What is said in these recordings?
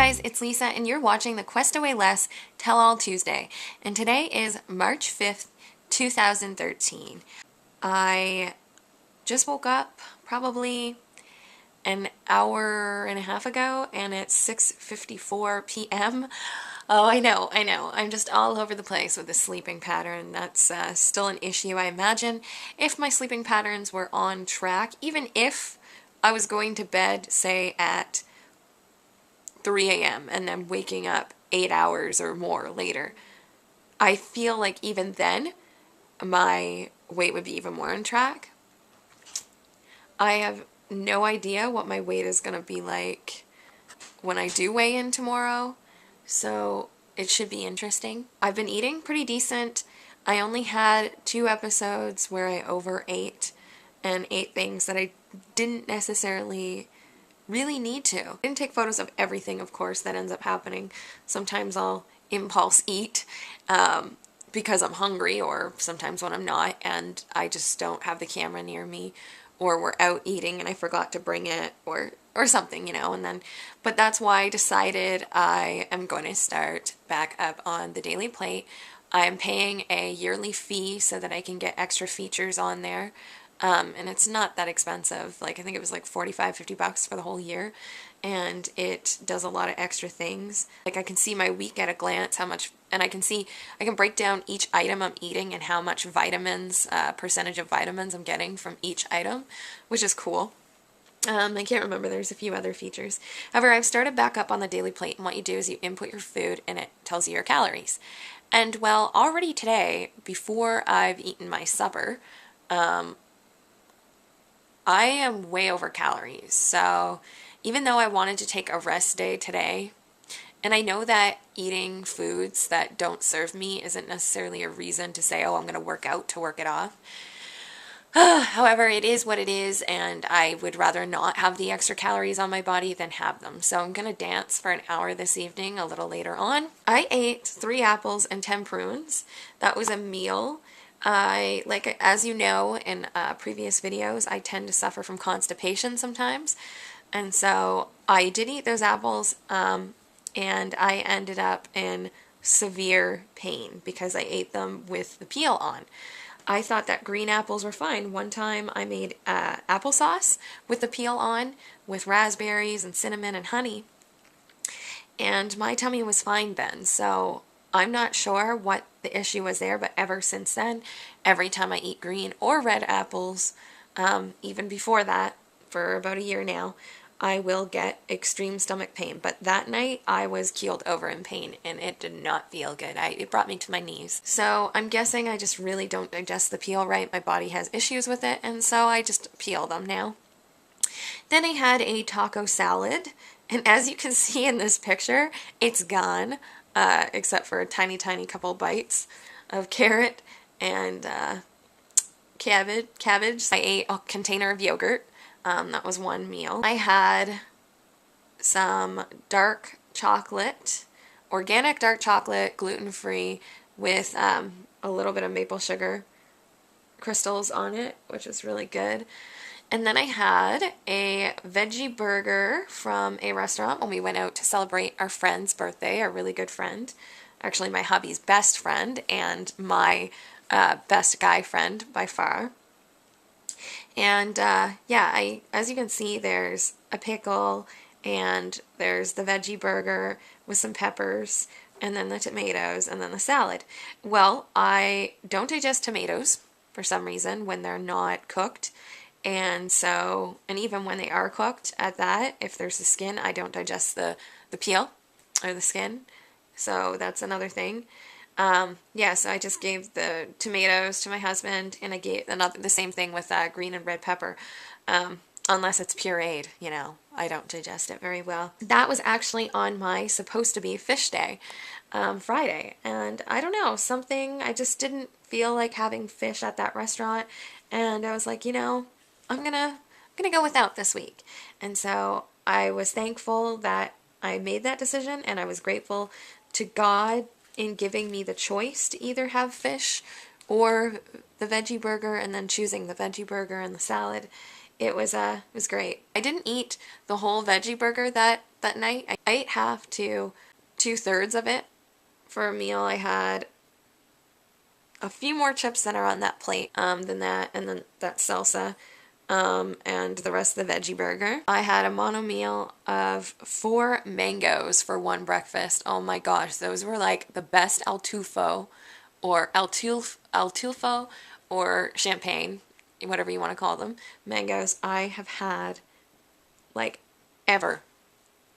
guys, it's Lisa and you're watching the Quest Away Less Tell All Tuesday, and today is March 5th, 2013. I just woke up probably an hour and a half ago and it's 6:54 p.m. Oh, I know. I'm just all over the place with the sleeping pattern. That's still an issue, I imagine. If my sleeping patterns were on track, even if I was going to bed, say, at 3 a.m. and then waking up 8 hours or more later, I feel like even then my weight would be even more on track. I have no idea what my weight is going to be like when I do weigh in tomorrow, so it should be interesting. I've been eating pretty decent. I only had 2 episodes where I overate and ate things that I didn't necessarily really need to. I didn't take photos of everything, of course, that ends up happening. Sometimes I'll impulse eat because I'm hungry, or sometimes when I'm not and I just don't have the camera near me, or we're out eating and I forgot to bring it, or something, you know, and then, but that's why I decided I am going to start back up on the Daily Plate. I'm paying a yearly fee so that I can get extra features on there. And it's not that expensive. Like, I think it was like 45, 50 bucks for the whole year. And it does a lot of extra things. Like, I can see my week at a glance, how much, and I can break down each item I'm eating and how much vitamins, percentage of vitamins I'm getting from each item, which is cool. I can't remember, there's a few other features. However, I've started back up on the Daily Plate, and what you do is you input your food and it tells you your calories. And well, already today, before I've eaten my supper, I am way over calories. So even though I wanted to take a rest day today, and I know that eating foods that don't serve me isn't necessarily a reason to say, oh, I'm going to work out to work it off. However, it is what it is, and I would rather not have the extra calories on my body than have them. So I'm going to dance for an hour this evening a little later on. I ate 3 apples and 10 prunes. That was a meal. As you know, in previous videos, I tend to suffer from constipation sometimes. And so I did eat those apples, and I ended up in severe pain because I ate them with the peel on. I thought that green apples were fine. One time I made applesauce with the peel on, with raspberries and cinnamon and honey, and my tummy was fine then. So I'm not sure what the issue was there, but ever since then, every time I eat green or red apples, even before that, for about a year now, I will get extreme stomach pain. But that night, I was keeled over in pain, and it did not feel good. It brought me to my knees. So I'm guessing I just really don't digest the peel right. My body has issues with it, and so I just peel them now. Then I had a taco salad, and as you can see in this picture, it's gone, except for a tiny, tiny couple bites of carrot and cabbage. I ate a container of yogurt. That was one meal. I had some dark chocolate, organic dark chocolate, gluten-free, with a little bit of maple sugar crystals on it, which is really good. And then I had a veggie burger from a restaurant when we went out to celebrate our friend's birthday, a really good friend. Actually, my hubby's best friend and my best guy friend by far. And yeah, as you can see, there's a pickle, and there's the veggie burger with some peppers, and then the tomatoes, and then the salad. Well, I don't digest tomatoes for some reason when they're not cooked. And so, and even when they are cooked at that, if there's the skin, I don't digest the peel or the skin. So that's another thing. Yeah, so I just gave the tomatoes to my husband, and I gave the same thing with green and red pepper. Unless it's pureed, you know, I don't digest it very well. That was actually on my supposed to be fish day, Friday, and I don't know, I just didn't feel like having fish at that restaurant, and I was like, you know, I'm gonna go without this week. And so I was thankful that I made that decision, and I was grateful to God in giving me the choice to either have fish or the veggie burger, and then choosing the veggie burger and the salad. It was great. I didn't eat the whole veggie burger that that night. I ate half to 2/3 of it for a meal. I had a few more chips that are on that plate than that, and then that salsa, and the rest of the veggie burger. I had a mono meal of 4 mangoes for one breakfast. Oh my gosh, those were like the best altufo or altulfo or champagne, whatever you want to call them, mangoes I have had like ever.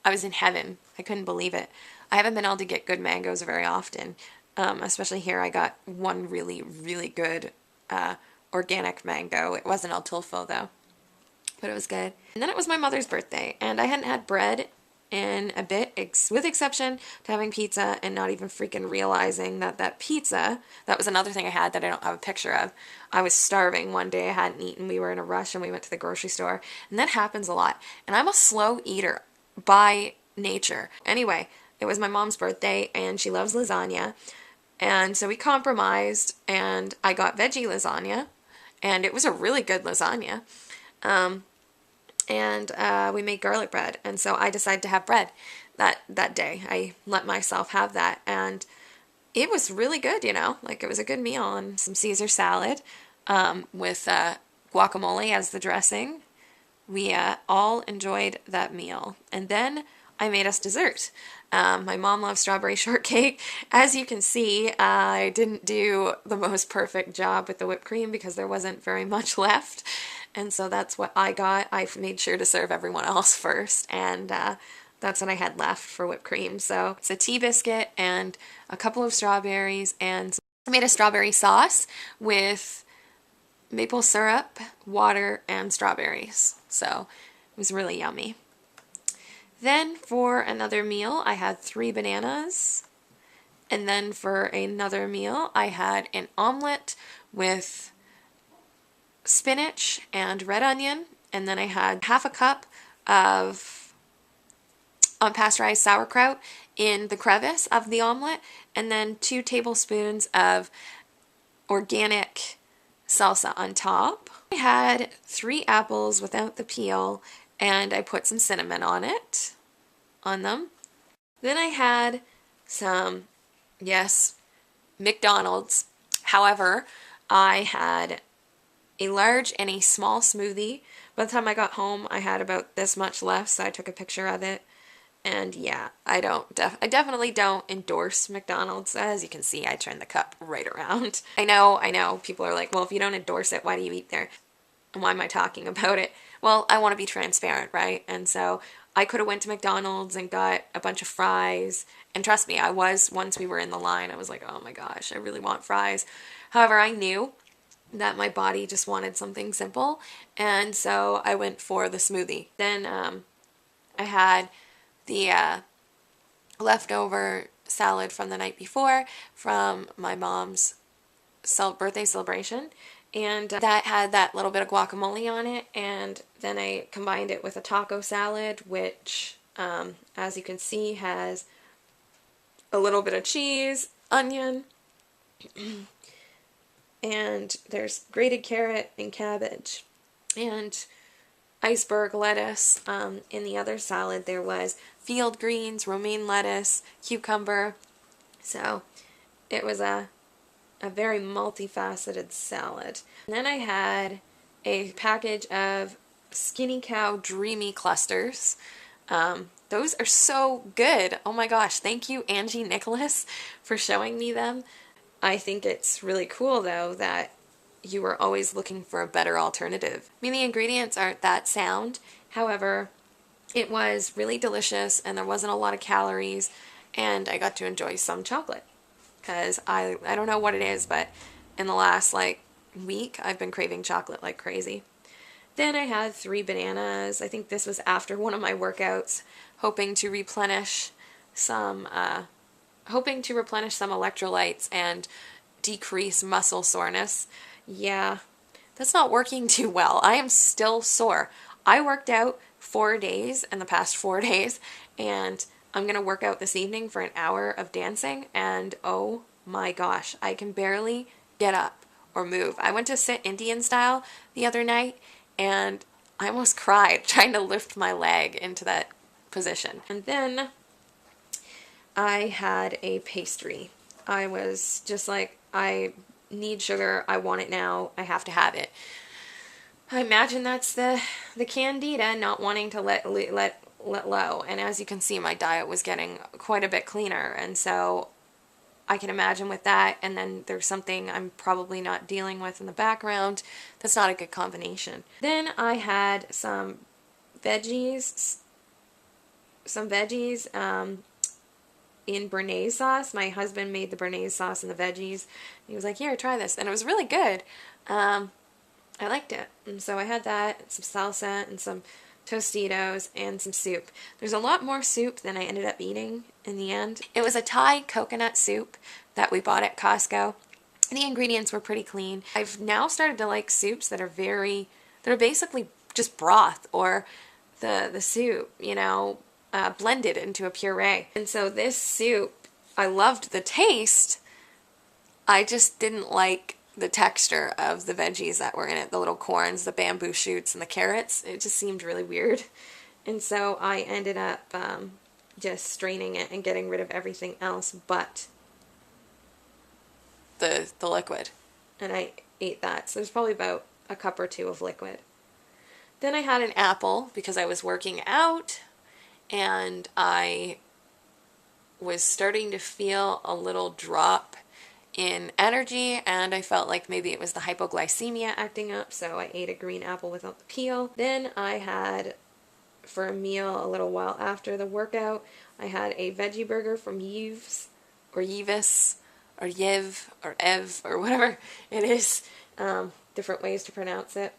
I was in heaven. I couldn't believe it. I haven't been able to get good mangoes very often, especially here. I got one really, really good organic mango. It wasn't Altulfo though, but it was good. And then it was my mother's birthday, and I hadn't had bread in a bit, with exception to having pizza and not even freaking realizing that that pizza, that was another thing I had that I don't have a picture of. I was starving one day. I hadn't eaten. We were in a rush and we went to the grocery store, and that happens a lot. And I'm a slow eater by nature. Anyway, it was my mom's birthday and she loves lasagna. And so we compromised and I got veggie lasagna, and it was a really good lasagna. We made garlic bread, and so I decided to have bread that day. I let myself have that, and it was really good, you know, like it was a good meal. And some Caesar salad with guacamole as the dressing. We all enjoyed that meal. And then I made us dessert. My mom loves strawberry shortcake. As you can see, I didn't do the most perfect job with the whipped cream because there wasn't very much left. And so that's what I got. I made sure to serve everyone else first, and that's what I had left for whipped cream. So it's a tea biscuit and a couple of strawberries, and I made a strawberry sauce with maple syrup, water, and strawberries. So it was really yummy. Then for another meal, I had 3 bananas. And then for another meal, I had an omelet with spinach and red onion. And then I had half a cup of unpasteurized sauerkraut in the crevice of the omelet. And then 2 tablespoons of organic salsa on top. I had 3 apples without the peel, and I put some cinnamon on them. Then I had some, yes, McDonald's. However, I had a large and a small smoothie. By the time I got home, I had about this much left, so I took a picture of it. And yeah, I definitely don't endorse McDonald's. As you can see, I turned the cup right around. I know, people are like, well, if you don't endorse it, why do you eat there? And why am I talking about it? Well, I want to be transparent, right? And so I could have went to McDonald's and got a bunch of fries. And trust me, once we were in the line, I was like, oh my gosh, I really want fries. However, I knew that my body just wanted something simple, and so I went for the smoothie. Then I had the leftover salad from the night before from my mom's birthday celebration, and that had that little bit of guacamole on it. And then I combined it with a taco salad, which as you can see has a little bit of cheese, onion, and there's grated carrot and cabbage and iceberg lettuce. In the other salad there was field greens, romaine lettuce, cucumber. So it was a very multifaceted salad. And then I had a package of Skinny Cow Dreamy Clusters. Those are so good. Oh my gosh, thank you Angie Nicholas for showing me them. I think it's really cool though that you were always looking for a better alternative. I mean, the ingredients aren't that sound. However, it was really delicious and there wasn't a lot of calories, and I got to enjoy some chocolate. Because I don't know what it is, but in the last week I've been craving chocolate like crazy. Then I had 3 bananas. I think this was after one of my workouts, hoping to replenish some electrolytes and decrease muscle soreness. Yeah, that's not working too well. I am still sore. I worked out 4 days in the past 4 days, and I'm going to work out this evening for an hour of dancing, and oh my gosh, I can barely get up or move. I went to sit Indian style the other night, and I almost cried trying to lift my leg into that position. And then I had a pastry. I was just like, I need sugar, I want it now, I have to have it. I imagine that's the candida, not wanting to let low. And as you can see, my diet was getting quite a bit cleaner, and so I can imagine with that, and then there's something I'm probably not dealing with in the background, that's not a good combination. Then I had some veggies in béarnaise sauce. My husband made the béarnaise sauce and the veggies. He was like, here, try this. And it was really good. I liked it. And so I had that, some salsa, and some Tostitos, and some soup. There's a lot more soup than I ended up eating in the end. It was a Thai coconut soup that we bought at Costco. The ingredients were pretty clean. I've now started to like soups that are basically just broth, or the soup, you know, blended into a puree. And so this soup, I loved the taste. I just didn't like the texture of the veggies that were in it, the little corns, the bamboo shoots, and the carrots. It just seemed really weird. And so I ended up just straining it and getting rid of everything else but the liquid. And I ate that. So there's probably about a cup or two of liquid. Then I had an apple because I was working out and I was starting to feel a little drop in energy, and I felt like maybe it was the hypoglycemia acting up, so I ate a green apple without the peel. Then I had, for a meal a little while after the workout, I had a veggie burger from Yves, or Yves, or Yev, or Ev, or whatever it is, different ways to pronounce it.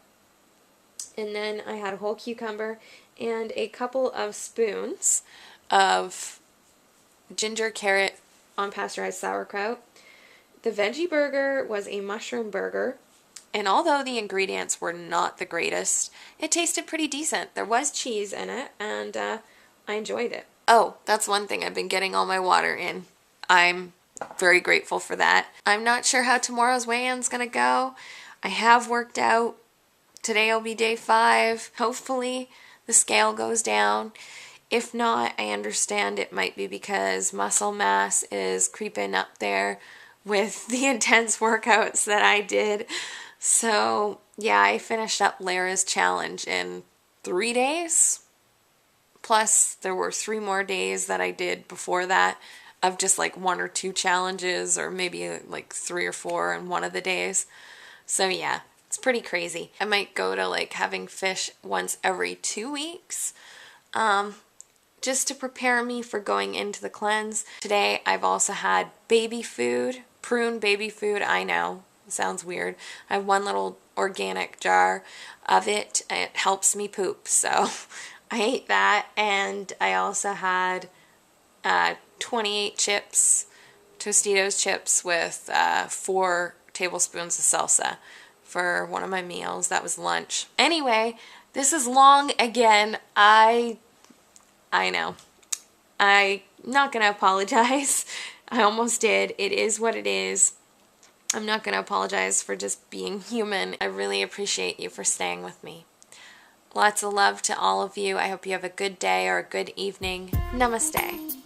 And then I had a whole cucumber and a couple of spoons of ginger carrot unpasteurized sauerkraut. The veggie burger was a mushroom burger, and although the ingredients were not the greatest, it tasted pretty decent. There was cheese in it, and I enjoyed it. Oh, that's one thing. I've been getting all my water in. I'm very grateful for that. I'm not sure how tomorrow's weigh-in's gonna go. I have worked out. Today will be day 5. Hopefully the scale goes down. If not, I understand it might be because muscle mass is creeping up there with the intense workouts that I did. So yeah, I finished up Lara's challenge in 3 days. Plus there were 3 more days that I did before that of just like 1 or 2 challenges, or maybe like 3 or 4 in one of the days. So yeah, it's pretty crazy. I might go to like having fish once every 2 weeks. Just to prepare me for going into the cleanse. Today I've also had baby food, prune baby food. I know, it sounds weird. I have one little organic jar of it. It helps me poop, so I ate that. And I also had 28 chips, Tostitos chips with 4 tablespoons of salsa for one of my meals. That was lunch. Anyway, this is long again. I know. I'm not going to apologize. I almost did. It is what it is. I'm not going to apologize for just being human. I really appreciate you for staying with me. Lots of love to all of you. I hope you have a good day or a good evening. Namaste.